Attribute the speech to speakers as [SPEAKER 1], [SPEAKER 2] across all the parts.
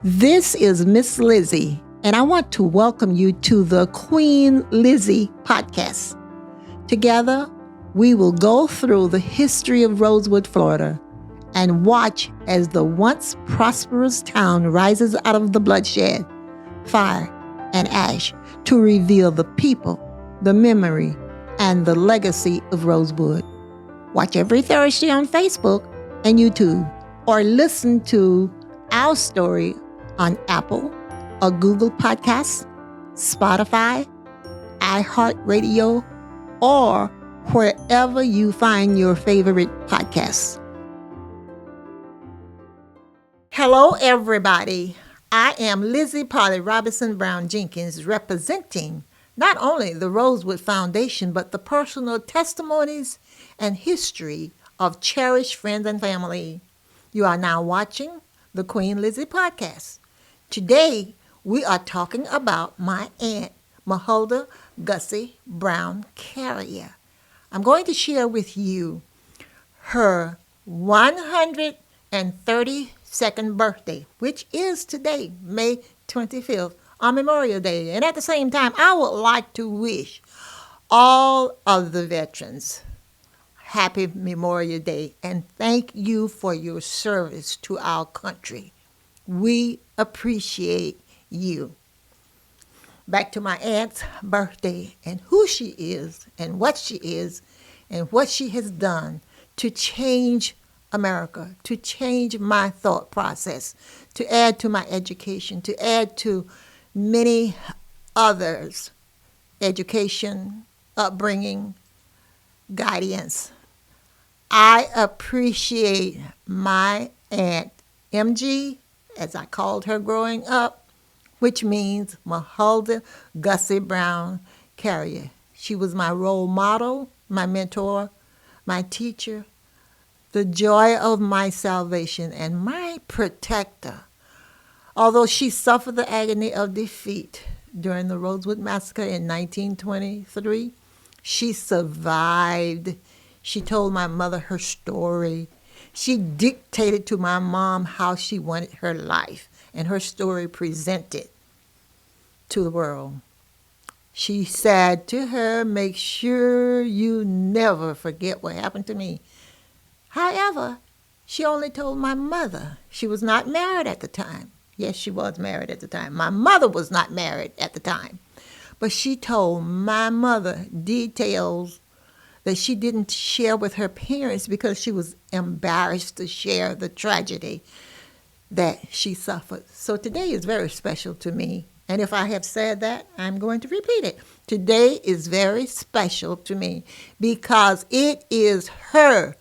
[SPEAKER 1] This is Miss Lizzie, and I want to welcome you to the Queen Lizzie podcast. Together, we will go through the history of Rosewood, Florida, and watch as the once prosperous town rises out of the bloodshed, fire, and ash to reveal the people, the memory, and the legacy of Rosewood. Watch every Thursday on Facebook and YouTube, or listen to our story on Apple or Google Podcasts, Spotify, iHeartRadio, or wherever you find your favorite podcasts. Hello, everybody. I am Lizzie Polly Robinson Brown Jenkins, representing not only the Rosewood Foundation, but the personal testimonies and history of cherished friends and family. You are now watching the Queen Lizzie podcast. Today, we are talking about my aunt, Mahulda Gussie Brown Carrier. I'm going to share with you her 132nd birthday, which is today, May 25th, on Memorial Day. And at the same time, I would like to wish all of the veterans happy Memorial Day and thank you for your service to our country. We appreciate you. Back to my aunt's birthday and who she is and what she is and what she has done to change America, to change my thought process, to add to my education, to add to many others' education, upbringing, guidance. I appreciate my Aunt MG, as I called her growing up, which means Mahulda Gussie Brown Carrier. She was my role model, my mentor, my teacher, the joy of my salvation, and my protector. Although she suffered the agony of defeat during the Rosewood Massacre in 1923, she survived. She told my mother her story. She dictated to my mom how she wanted her life and her story presented to the world. She said to her, make sure you never forget what happened to me. However, she only told my mother. She was not married at the time. Yes, she was married at the time. My mother was not married at the time. But she told my mother details that she didn't share with her parents because she was embarrassed to share the tragedy that she suffered. So today is very special to me. And if I have said that, I'm going to repeat it. Today is very special to me because it is her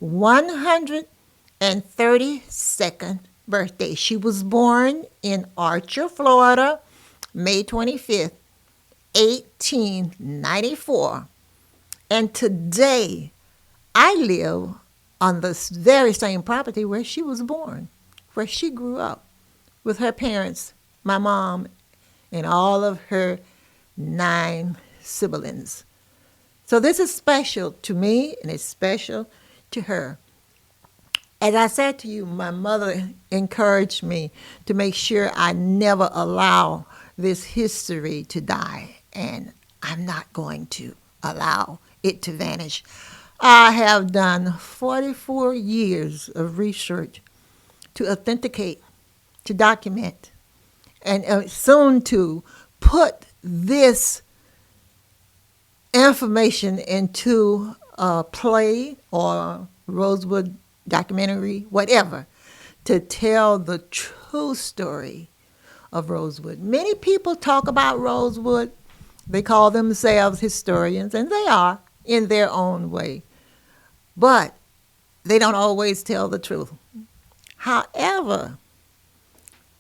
[SPEAKER 1] 132nd birthday. She was born in Archer, Florida, May 25th, 1894. And today, I live on the very same property where she was born, where she grew up with her parents, my mom, and all of her 9 siblings. So this is special to me, and it's special to her. As I said to you, my mother encouraged me to make sure I never allow this history to die, and I'm not going to allow it to vanish. I have done 44 years of research to authenticate, to document, and soon to put this information into a play or Rosewood documentary, whatever, to tell the true story of Rosewood. Many people talk about Rosewood. They call themselves historians, and they are in their own way. But they don't always tell the truth. However,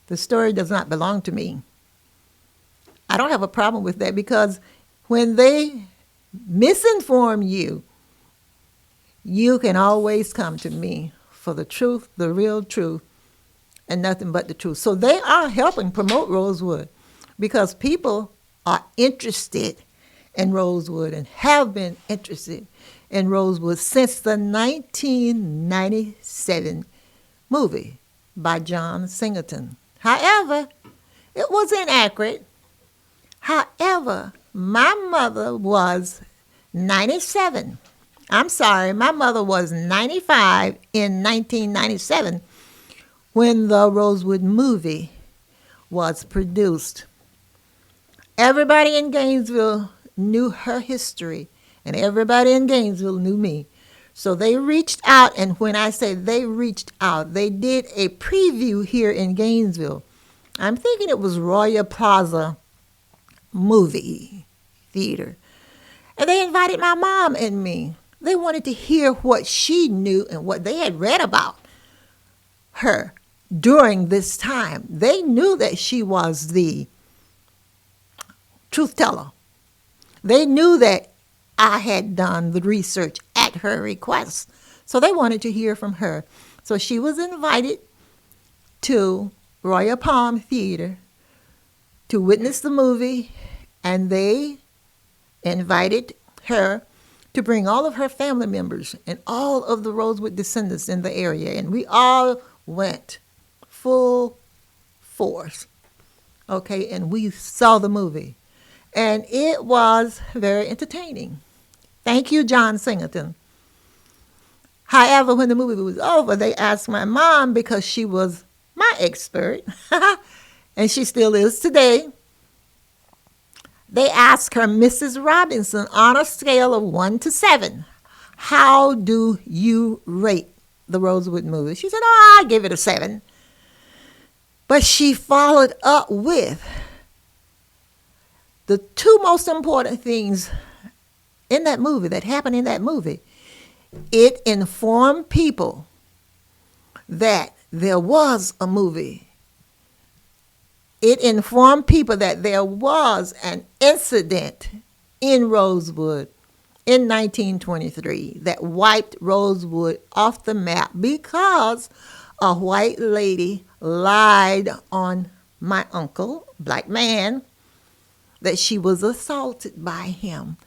[SPEAKER 1] the story does not belong to me. I don't have a problem with that because when they misinform you, you can always come to me for the truth, the real truth, and nothing but the truth. So they are helping promote Rosewood because people are interested in Rosewood and have been interested in Rosewood since the 1997 movie by John Singleton. However, it was inaccurate. However, my mother was 97. I'm sorry, my mother was 95 in 1997 when the Rosewood movie was produced. Everybody in Gainesville knew her history, and everybody in Gainesville knew me. So they reached out, and when I say they reached out, they did a preview here in Gainesville. I'm thinking it was Royal Plaza Movie Theater. And they invited my mom and me. They wanted to hear what she knew and what they had read about her during this time. They knew that she was the truth teller. They knew that I had done the research at her request. So they wanted to hear from her. So she was invited to Royal Palm Theater to witness the movie, and they invited her to bring all of her family members and all of the Rosewood descendants in the area. And we all went full force. Okay, and we saw the movie. And it was very entertaining. Thank you, John Singleton. However, when the movie was over, they asked my mom, because she was my expert, and she still is today, they asked her, Mrs. Robinson, on a scale of 1 to 7, how do you rate the Rosewood movie? She said, oh, I give it a 7. But she followed up with the two most important things in that movie, that happened in that movie. It informed people that there was a movie. It informed people that there was an incident in Rosewood in 1923 that wiped Rosewood off the map because a white lady lied on my uncle, black man, that she was assaulted by him.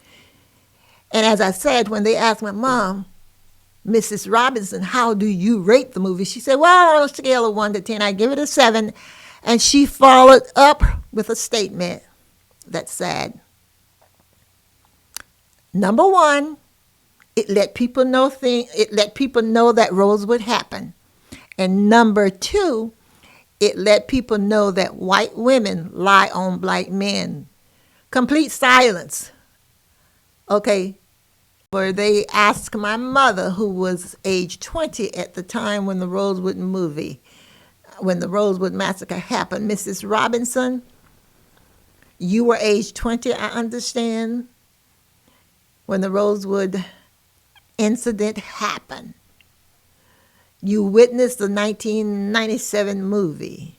[SPEAKER 1] And as I said, when they asked my mom, Mrs. Robinson, how do you rate the movie? She said, well, on a scale of 1 to 10, I give it a 7. And she followed up with a statement that said, number 1, it let people know that Rosewood happened. And number 2, it let people know that white women lie on black men. Complete silence. Okay. Where they asked my mother, who was age 20 at the time when the Rosewood massacre happened, Mrs. Robinson, you were age 20, I understand, when the Rosewood incident happened. You witnessed the 1997 movie,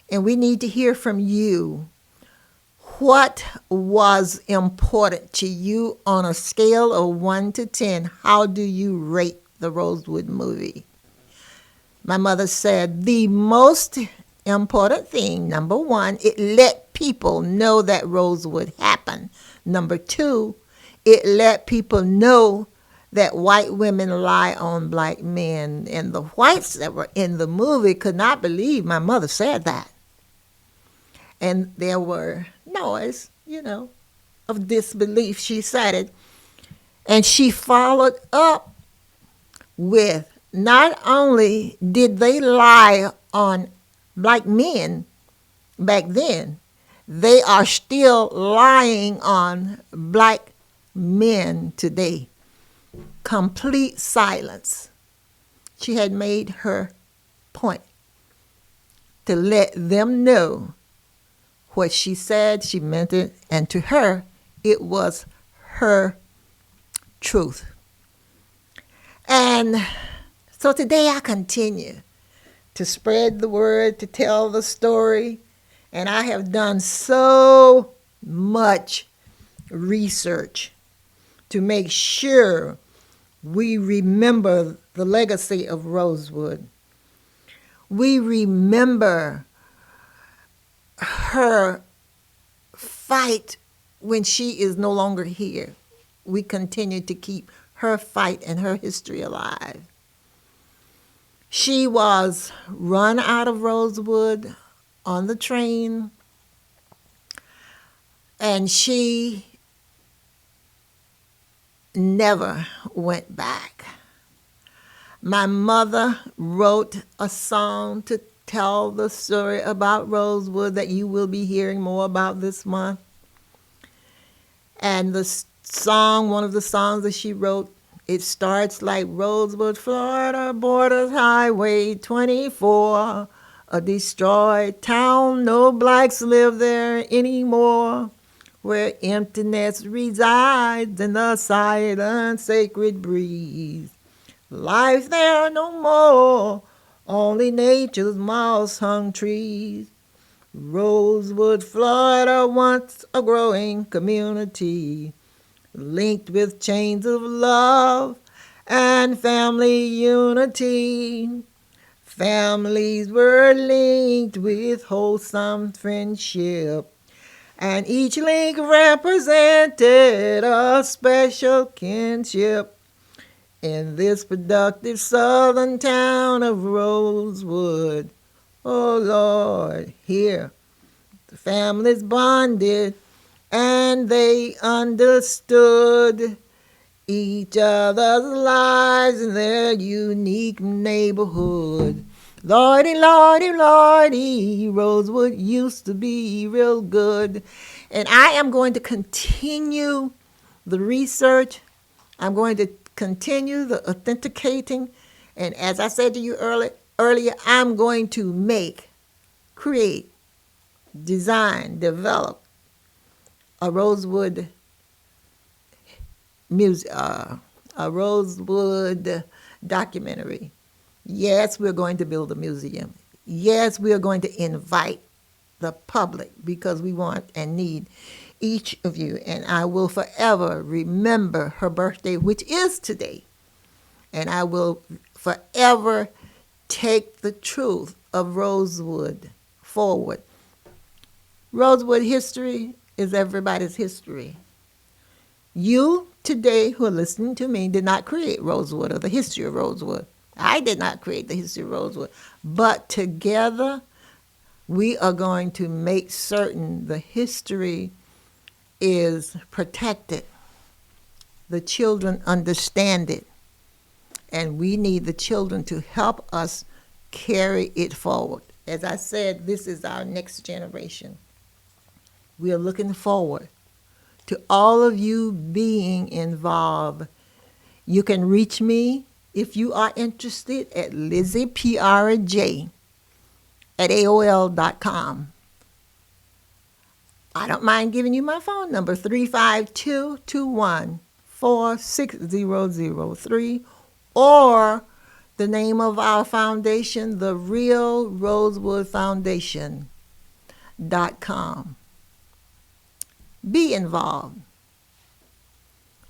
[SPEAKER 1] and we need to hear from you. What was important to you on a scale of 1 to 10? How do you rate the Rosewood movie? My mother said the most important thing, number 1, it let people know that Rosewood happened. Number 2, it let people know that white women lie on black men. And the whites that were in the movie could not believe my mother said that. And there were noise, of disbelief, she said it. And she followed up with, not only did they lie on black men back then, they are still lying on black men today. Complete silence. She had made her point to let them know what she said, she meant it, and to her, it was her truth. And so today I continue to spread the word, to tell the story, and I have done so much research to make sure we remember the legacy of Rosewood. We remember her fight when she is no longer here. We continue to keep her fight and her history alive. She was run out of Rosewood on the train, and she never went back. My mother wrote a song to tell the story about Rosewood that you will be hearing more about this month. And the song, one of the songs that she wrote, it starts like Rosewood, Florida, borders Highway 24, a destroyed town, no blacks live there anymore, where emptiness resides in the silent sacred breeze. Life there no more, only nature's moss-hung trees. Rosewood, Florida, once a growing community, linked with chains of love and family unity. Families were linked with wholesome friendship, and each link represented a special kinship. In this productive southern town of Rosewood, oh Lord, here the families bonded and they understood each other's lives in their unique neighborhood. Lordy, Lordy, Lordy, Rosewood used to be real good. And I am going to continue the research. I'm going to continue the authenticating. And as I said to you earlier, I'm going to create, design, develop a Rosewood a Rosewood documentary. Yes, we're going to build a museum. Yes, we are going to invite the public because we want and need each of you. And I will forever remember her birthday, which is today. And I will forever take the truth of Rosewood forward. Rosewood history is everybody's history. You today who are listening to me did not create Rosewood or the history of Rosewood. I did not create the history of Rosewood. But together we are going to make certain the history is protected. The children understand it. And we need the children to help us carry it forward. As I said, this is our next generation. We are looking forward to all of you being involved. You can reach me if you are interested at Lizzie, P-R-J, at AOL.com. I don't mind giving you my phone number, 352-214-6003, or the name of our foundation, the Real Rosewood Foundation.com. Be involved.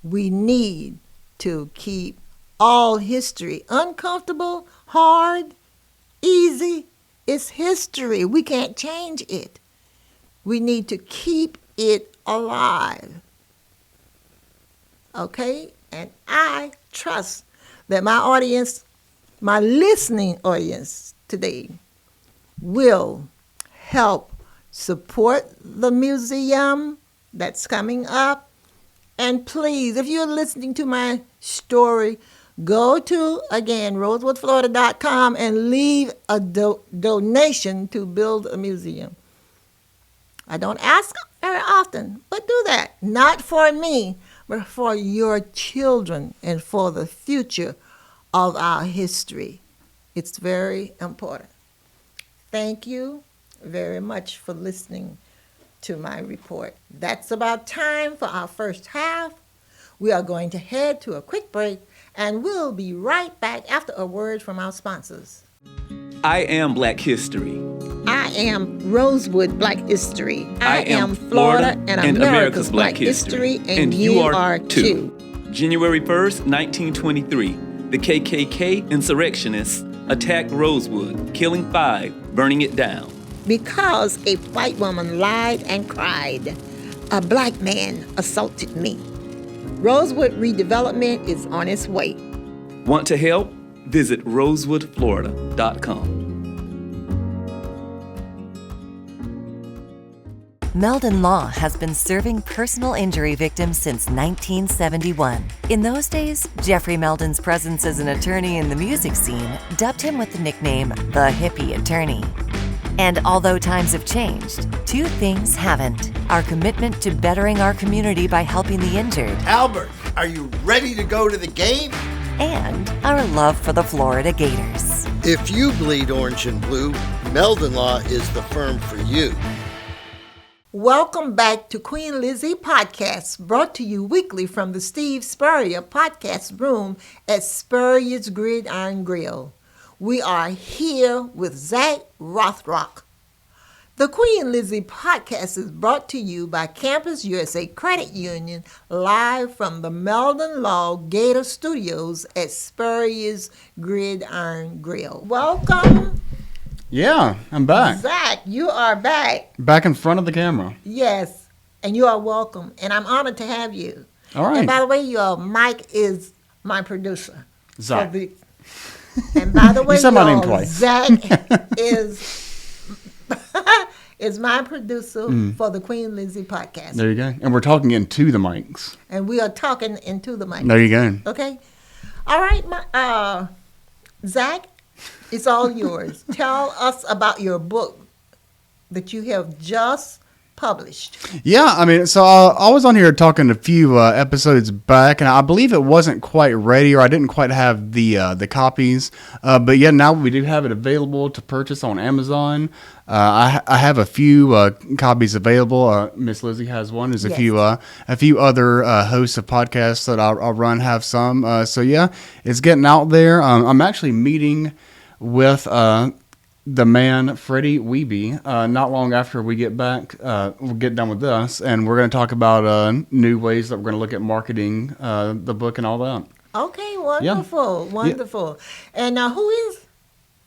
[SPEAKER 1] We need to keep all history uncomfortable, hard, easy. It's history. We can't change it. We need to keep it alive. Okay? And I trust that my audience, my listening audience today, will help support the museum that's coming up. And please, if you're listening to my story, go to, again, rosewoodflorida.com and leave a donation to build a museum. I don't ask very often, but do that. Not for me, but for your children and for the future of our history. It's very important. Thank you very much for listening to my report. That's about time for our first half. We are going to head to a quick break, and we'll be right back after a word from our sponsors.
[SPEAKER 2] I am Black History.
[SPEAKER 1] I am Rosewood Black History. I am Florida and America's Black History, and you are too.
[SPEAKER 2] January 1st, 1923, the KKK insurrectionists attacked Rosewood, killing 5, burning it down.
[SPEAKER 1] Because a white woman lied and cried, a black man assaulted me. Rosewood redevelopment is on its way.
[SPEAKER 2] Want to help? Visit rosewoodflorida.com.
[SPEAKER 3] Meldon Law has been serving personal injury victims since 1971. In those days, Jeffrey Meldon's presence as an attorney in the music scene dubbed him with the nickname the Hippie Attorney. And although times have changed, two things haven't: our commitment to bettering our community by helping the injured,
[SPEAKER 4] Albert, are you ready to go to the game?
[SPEAKER 3] and our love for the Florida Gators.
[SPEAKER 4] If you bleed orange and blue, Meldon Law is the firm for you.
[SPEAKER 1] Welcome back to Queen Lizzie Podcast, brought to you weekly from the Steve Spurrier Podcast Room at Spurrier's Gridiron Grill. We are here with Zach Rothrock. The Queen Lizzie Podcast is brought to you by Campus USA Credit Union, live from the Meldon Law Gator Studios at Spurrier's Gridiron Grill. Welcome.
[SPEAKER 5] Yeah, I'm back.
[SPEAKER 1] Zach, you are back.
[SPEAKER 5] Back in front of the camera.
[SPEAKER 1] Yes, and you are welcome, and I'm honored to have you.
[SPEAKER 5] All right.
[SPEAKER 1] And by the way, Mike is my producer.
[SPEAKER 5] Zach.
[SPEAKER 1] And by the way,
[SPEAKER 5] You said my name twice.
[SPEAKER 1] Zach is my producer for the Queen Lizzie Podcast.
[SPEAKER 5] There you go. And we're talking into the mics.
[SPEAKER 1] And we are talking into the mic.
[SPEAKER 5] There you go.
[SPEAKER 1] Okay? All right, Zach, it's all yours. Tell us about your book that you have just published.
[SPEAKER 5] Yeah, I mean, so I was on here talking a few episodes back, and I believe it wasn't quite ready, or I didn't quite have the copies. But yeah, now we do have it available to purchase on Amazon. I have a few copies available. Miss Lizzie has one. There's a few other hosts of podcasts that I'll run have some. So yeah, it's getting out there. I'm actually meeting with the man Freddie Wiebe not long after we get back. We'll get done with this, and we're going to talk about new ways that we're going to look at marketing the book and all that.
[SPEAKER 1] Okay, wonderful, wonderful. Yeah. And who is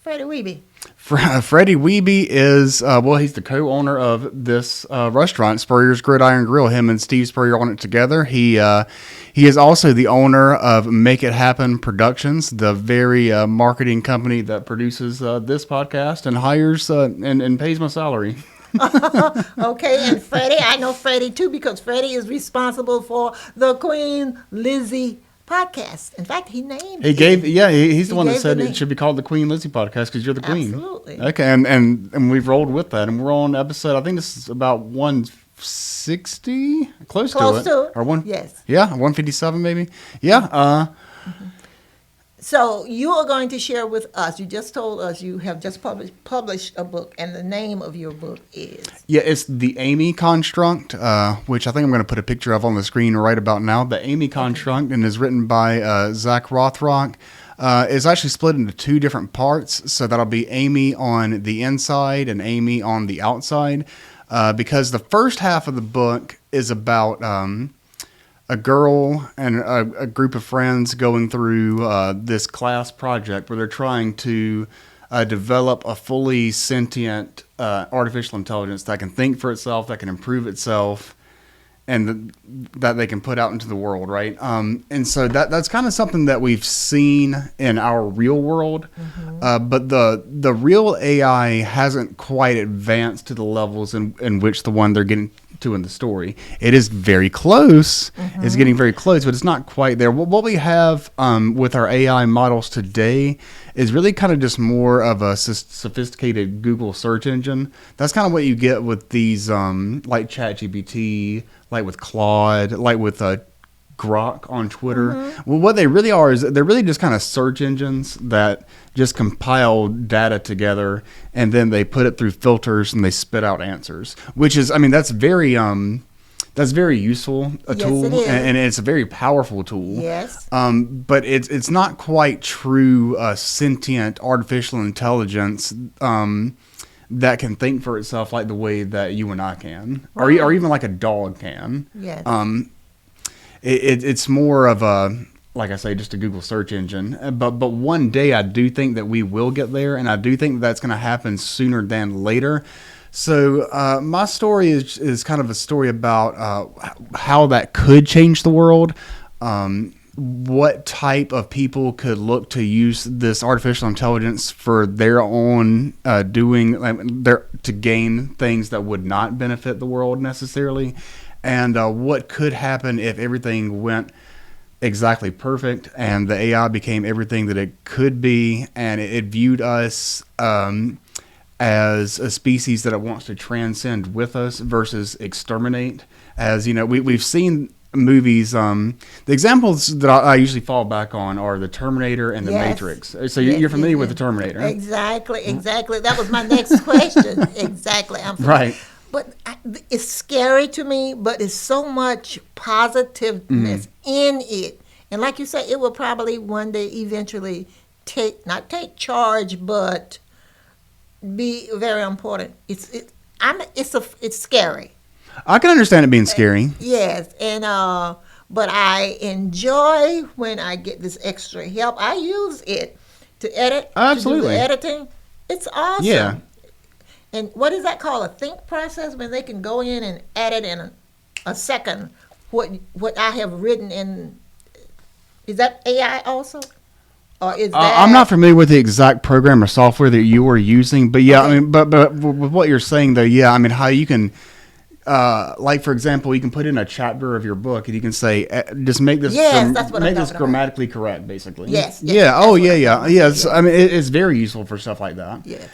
[SPEAKER 1] Freddie Wiebe?
[SPEAKER 5] Freddie Wiebe is, he's the co-owner of this restaurant, Spurrier's Gridiron Grill. Him and Steve Spurrier own it together. He is also the owner of Make It Happen Productions, the very marketing company that produces this podcast and hires and pays my salary.
[SPEAKER 1] Okay, and Freddie, I know Freddie too, because Freddie is responsible for the Queen Lizzie Podcast. In fact, he named
[SPEAKER 5] he's the one that said it should be called the Queen Lizzie Podcast because you're the queen.
[SPEAKER 1] Absolutely.
[SPEAKER 5] Okay, and we've rolled with that, and we're on episode, I think this is about 160, close to it. Or
[SPEAKER 1] yes.
[SPEAKER 5] Yeah, 157 maybe. Yeah.
[SPEAKER 1] So you are going to share with us, you just told us you have just published a book, and the name of your book is?
[SPEAKER 5] Yeah, it's The Amy Construct, which I think I'm going to put a picture of on the screen right about now. The Amy Construct, and is written by Zach Rothrock. It's actually split into two different parts, so that'll be Amy on the inside and Amy on the outside, because the first half of the book is about a girl and a group of friends going through this class project where they're trying to develop a fully sentient artificial intelligence that can think for itself, that can improve itself, and that they can put out into the world, right? And so that's kind of something that we've seen in our real world, but the real AI hasn't quite advanced to the levels in which the one they're getting to in the story. It is very close. It's getting very close, but it's not quite there. What we have with our AI models today is really kind of just more of a sophisticated Google search engine. That's kind of what you get with these like ChatGPT, like with Claude, like with Grok on Twitter. Well, what they really are is they're really just kind of search engines that just compile data together, and then they put it through filters and they spit out answers, which is, I mean, that's very useful tool, and it's a very powerful tool.
[SPEAKER 1] Yes.
[SPEAKER 5] But it's not quite true sentient artificial intelligence that can think for itself like the way that you and I can, or even like a dog can.
[SPEAKER 1] Yes.
[SPEAKER 5] It's more of a, like I say, just a Google search engine. But one day I do think that we will get there, and I do think that's going to happen sooner than later. So my story is kind of a story about how that could change the world. what type of people could look to use this artificial intelligence for their own to gain things that would not benefit the world necessarily, and what could happen if everything went exactly perfect and the AI became everything that it could be, and it viewed us as a species that it wants to transcend with us versus exterminate. As you know, we've seen movies. The examples that I usually fall back on are the Terminator and the
[SPEAKER 1] Yes.
[SPEAKER 5] Matrix. So you're familiar with the Terminator,
[SPEAKER 1] Exactly. That was my next question. Exactly.
[SPEAKER 5] right?
[SPEAKER 1] But it's scary to me, but it's so much positiveness in it. And like you said, it will probably one day eventually not take charge, but be very important. It's scary.
[SPEAKER 5] I can understand it being scary.
[SPEAKER 1] Yes, and but I enjoy when I get this extra help. I use it to edit.
[SPEAKER 5] Absolutely.
[SPEAKER 1] To do the editing. It's awesome.
[SPEAKER 5] Yeah.
[SPEAKER 1] And what is that called? A think process, when they can go in and edit in a second what I have written in. Is that AI also? Or is that?
[SPEAKER 5] I'm not familiar with the exact program or software that you were using, but yeah,
[SPEAKER 1] Okay.
[SPEAKER 5] I mean, but with what you're saying though, yeah, I mean, how you can, like for example, you can put in a chapter of your book and you can say, just make this,
[SPEAKER 1] Yes, that's what I'm
[SPEAKER 5] make this
[SPEAKER 1] talking about.
[SPEAKER 5] grammatically correct, basically.
[SPEAKER 1] Yes, yes,
[SPEAKER 5] Yeah.
[SPEAKER 1] that's
[SPEAKER 5] Oh,
[SPEAKER 1] what
[SPEAKER 5] yeah,
[SPEAKER 1] I'm
[SPEAKER 5] yeah,
[SPEAKER 1] talking
[SPEAKER 5] yeah.
[SPEAKER 1] about.
[SPEAKER 5] It's, I mean, it's very useful for stuff like that.
[SPEAKER 1] Yes.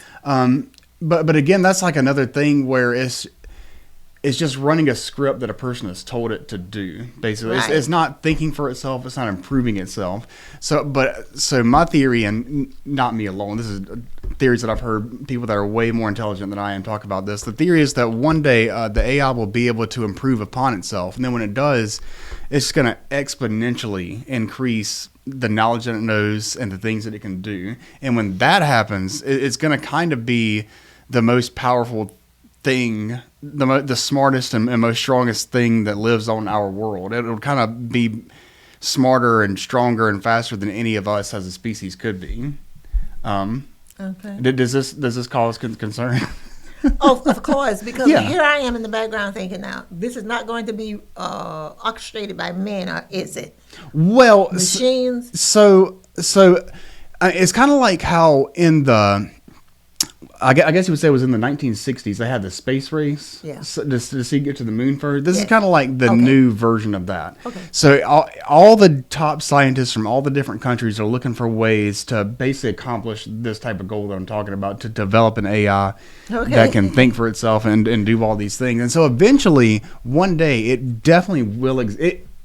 [SPEAKER 5] But again, that's like another thing where it's just running a script that a person has told it to do. Basically,
[SPEAKER 1] Right.
[SPEAKER 5] it's not thinking for itself. It's not improving itself. So my theory, and not me alone, this is theories that I've heard people that are way more intelligent than I am talk about this. The theory is that one day the AI will be able to improve upon itself, and then when it does, it's going to exponentially increase the knowledge that it knows and the things that it can do. And when that happens, it's going to kind of be the most powerful thing, the smartest and most strongest thing that lives on our world. It'll kind of be smarter and stronger and faster than any of us as a species could be.
[SPEAKER 1] Okay.
[SPEAKER 5] Does this cause concern?
[SPEAKER 1] Oh, of course, because
[SPEAKER 5] Yeah.
[SPEAKER 1] here I am in the background thinking, now this is not going to be orchestrated by men, or is it?
[SPEAKER 5] Well,
[SPEAKER 1] Machines.
[SPEAKER 5] so it's kind of like how in the I guess you would say it was in the 1960s they had the space race,
[SPEAKER 1] Yeah.
[SPEAKER 5] to see get to the moon first. This is
[SPEAKER 1] Yes.
[SPEAKER 5] kind of like the
[SPEAKER 1] Okay.
[SPEAKER 5] new version of that.
[SPEAKER 1] Okay.
[SPEAKER 5] So all the top scientists from all the different countries are looking for ways to basically accomplish this type of goal that I'm talking about, to develop an AI
[SPEAKER 1] Okay.
[SPEAKER 5] that can think for itself and do all these things. And so eventually, one day, it definitely will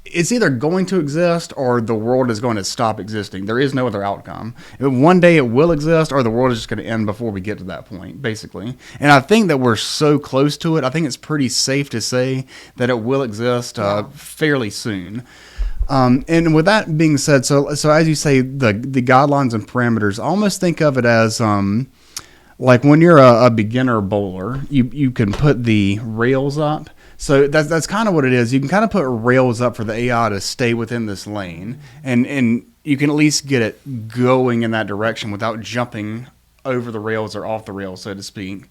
[SPEAKER 5] it's either going to exist or the world is going to stop existing. There is no other outcome. One day it will exist or the world is just going to end before we get to that point, basically. And I think that we're so close to it. I think it's pretty safe to say that it will exist fairly soon. And with that being said, so as you say, the guidelines and parameters, I almost think of it as like when you're a beginner bowler, you can put the rails up. So that's kind of what it is. You can kind of put rails up for the AI to stay within this lane, and you can at least get it going in that direction without jumping over the rails or off the rails, so to speak.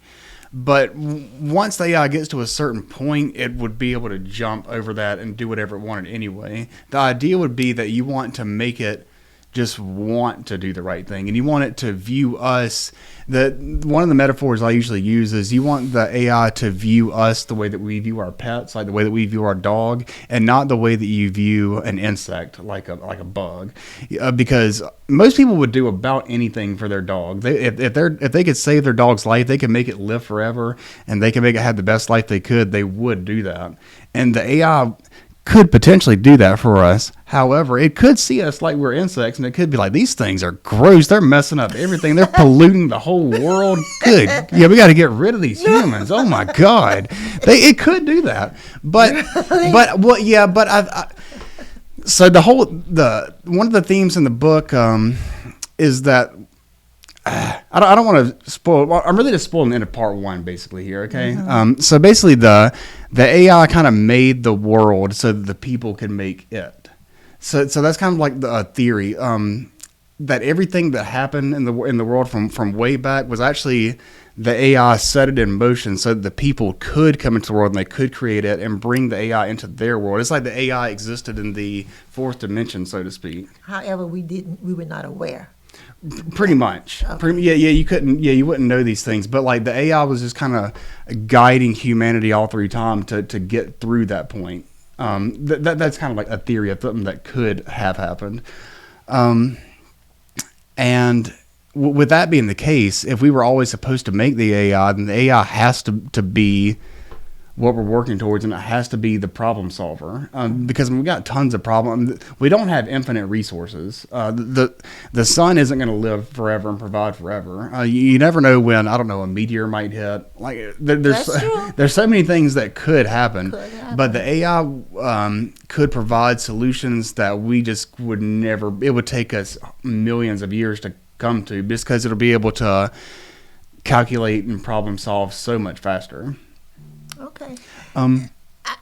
[SPEAKER 5] But once the AI gets to a certain point, it would be able to jump over that and do whatever it wanted anyway. The idea would be that you want to make it just want to do the right thing, and you want it to view us. One of the metaphors I usually use is you want the AI to view us the way that we view our pets, like the way that we view our dog, and not the way that you view an insect, like a bug, because most people would do about anything for their dog. If they could save their dog's life, they could make it live forever, and they could make it have the best life they could. They would do that, and the AI could potentially do that for us. However, it could see us like we're insects, and it could be like, these things are gross. They're messing up everything. They're polluting the whole world. Good. Yeah, we got to get rid of these humans. Oh my God. It could do that. But well, yeah, but so one of the themes in the book is that I don't want to spoil. Well, I'm really just spoiling the end of part one, basically here. Okay, so basically the AI kind of made the world so that the people can make it. So that's kind of like the theory that everything that happened in the world from way back was actually the AI set it in motion so that the people could come into the world and they could create it and bring the AI into their world. It's like the AI existed in the fourth dimension, so to speak.
[SPEAKER 1] However, we were not aware.
[SPEAKER 5] Pretty much.
[SPEAKER 1] Okay.
[SPEAKER 5] You wouldn't know these things, but like the AI was just kind of guiding humanity all through time to get through that point. That's kind of like a theory of something that could have happened. And with that being the case, if we were always supposed to make the AI, then the AI has to be what we're working towards, and it has to be the problem solver. Because we've got tons of problems. We don't have infinite resources. The sun isn't going to live forever and provide forever. You never know when, I don't know, a meteor might hit. Like there's so many things that could happen. But the AI could provide solutions that we just would never. It would take us millions of years to come to, just because it'll be able to calculate and problem solve so much faster.
[SPEAKER 1] Okay.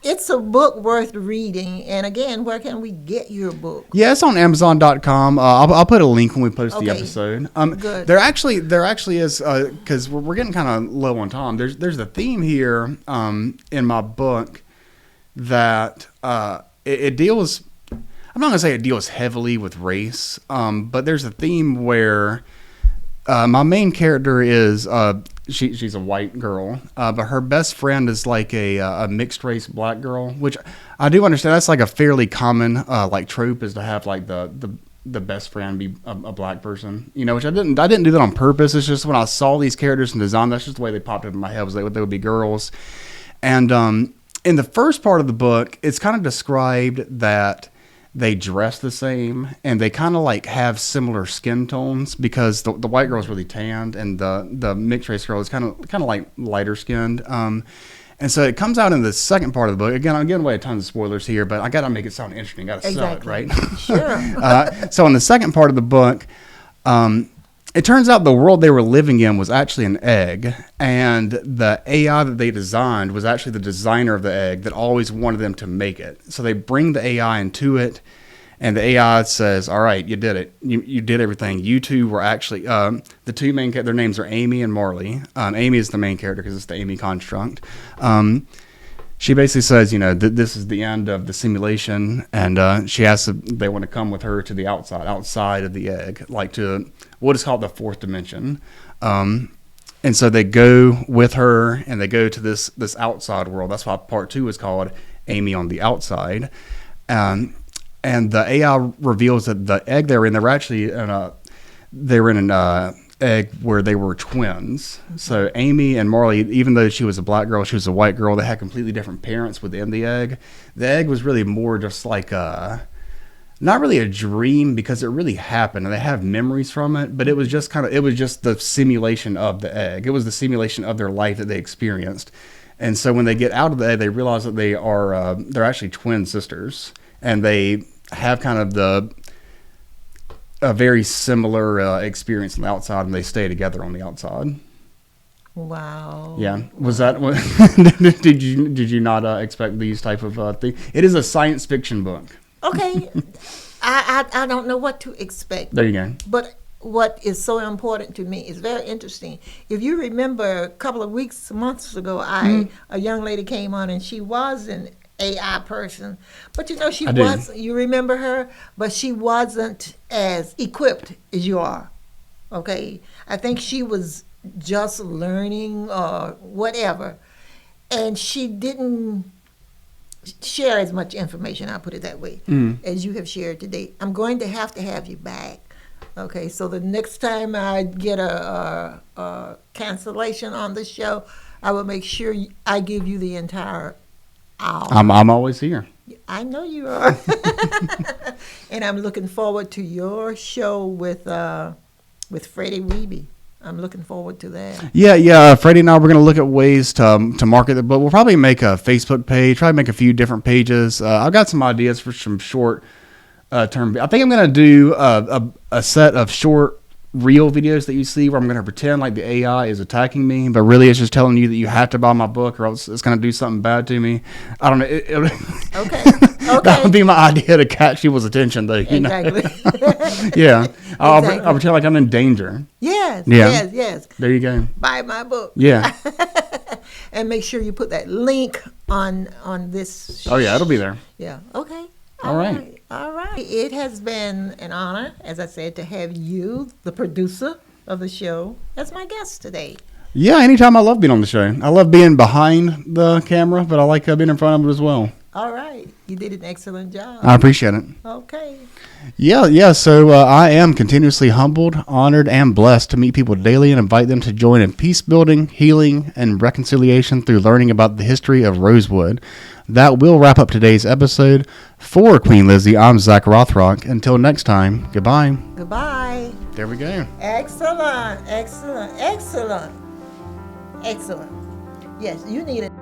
[SPEAKER 1] It's a book worth reading. And again, where can we get your book?
[SPEAKER 5] Yeah, it's on Amazon.com. I'll put a link when we post the
[SPEAKER 1] Okay.
[SPEAKER 5] episode.
[SPEAKER 1] Good.
[SPEAKER 5] There actually is, because we're getting kind of low on time. There's a theme here in my book that it deals. I'm not gonna say it deals heavily with race, but there's a theme where my main character is she's a white girl, but her best friend is like a mixed race black girl, which I do understand. That's like a fairly common like trope, is to have like the best friend be a black person, which I didn't do that on purpose. It's just when I saw these characters in design, that's just the way they popped up in my head, was they would be girls. And in the first part of the book, it's kind of described that they dress the same and they kind of like have similar skin tones, because the white girl is really tanned and the mixed race girl is kind of like lighter skinned. And so it comes out in the second part of the book. Again, I'm giving away tons of spoilers here, but I got to make it sound interesting. Got to sell it, right?
[SPEAKER 1] Sure.
[SPEAKER 5] So in the second part of the book, it turns out the world they were living in was actually an egg, and the AI that they designed was actually the designer of the egg that always wanted them to make it. So they bring the AI into it, and the AI says, all right, you did it. You did everything. You two were actually, the two main characters, their names are Amy and Marley. Amy is the main character because it's the Amy construct. She basically says, this is the end of the simulation, and she asks if they want to come with her to the outside of the egg, like to what is called the fourth dimension. And so they go with her, and they go to this outside world. That's why part 2 is called Amy on the Outside. And the AI reveals that the egg they were in, they were actually in an egg where they were twins. So Amy and Marley, even though she was a black girl, she was a white girl, they had completely different parents within the egg. The egg was really more just like not really a dream, because it really happened and they have memories from it, but it was just the simulation of the egg. It was the simulation of their life that they experienced. And so when they get out of the egg, they realize that they're actually twin sisters, and they have kind of a very similar experience on the outside, and they stay together on the outside.
[SPEAKER 1] Wow.
[SPEAKER 5] Yeah. Was that what? did you not expect these type of thing? It is a science fiction book.
[SPEAKER 1] Okay. I don't know what to expect.
[SPEAKER 5] There you go.
[SPEAKER 1] But what is so important to me is very interesting. If you remember a couple of months ago, a young lady came on, and she was an AI person, but she wasn't. You remember her, but she wasn't as equipped as you are. Okay, I think she was just learning or whatever, and she didn't share as much information, I'll put it that way, as you have shared today. I'm going to have you back. Okay, so the next time I get a cancellation on the show, I will make sure I give you the entire hour.
[SPEAKER 5] I'm always here.
[SPEAKER 1] I know you are. And I'm looking forward to your show with Freddie Weeby. I'm looking forward to that.
[SPEAKER 5] Yeah. Freddie and I, we're going to look at ways to market it, but we'll probably make a Facebook page, try to make a few different pages. I've got some ideas for some short term. I think I'm going to do a set of short reel videos that you see where I'm going to pretend like the AI is attacking me, but really it's just telling you that you have to buy my book or else it's going to do something bad to me. I don't know.
[SPEAKER 1] Okay.
[SPEAKER 5] That would be my idea to catch people's attention, though. You know?
[SPEAKER 1] Exactly.
[SPEAKER 5] Yeah. I'll
[SPEAKER 1] Exactly.
[SPEAKER 5] pretend like I'm in danger.
[SPEAKER 1] Yes,
[SPEAKER 5] Yeah.
[SPEAKER 1] yes, yes.
[SPEAKER 5] There you go.
[SPEAKER 1] Buy my book.
[SPEAKER 5] Yeah.
[SPEAKER 1] And make sure you put that link on this.
[SPEAKER 5] Oh, yeah, it'll be there.
[SPEAKER 1] Yeah. Okay.
[SPEAKER 5] All right.
[SPEAKER 1] All right. It has been an honor, as I said, to have you, the producer of the show, as my guest today.
[SPEAKER 5] Yeah, anytime. I love being on the show. I love being behind the camera, but I like being in front of it as well.
[SPEAKER 1] All right. You did an excellent job.
[SPEAKER 5] I appreciate it.
[SPEAKER 1] Okay.
[SPEAKER 5] Yeah. So I am continuously humbled, honored, and blessed to meet people daily and invite them to join in peace building, healing, and reconciliation through learning about the history of Rosewood. That will wrap up today's episode. For Queen Lizzie, I'm Zach Rothrock. Until next time, goodbye.
[SPEAKER 1] Goodbye.
[SPEAKER 5] There we go.
[SPEAKER 1] Excellent. Excellent. Excellent. Excellent. Yes, you need it.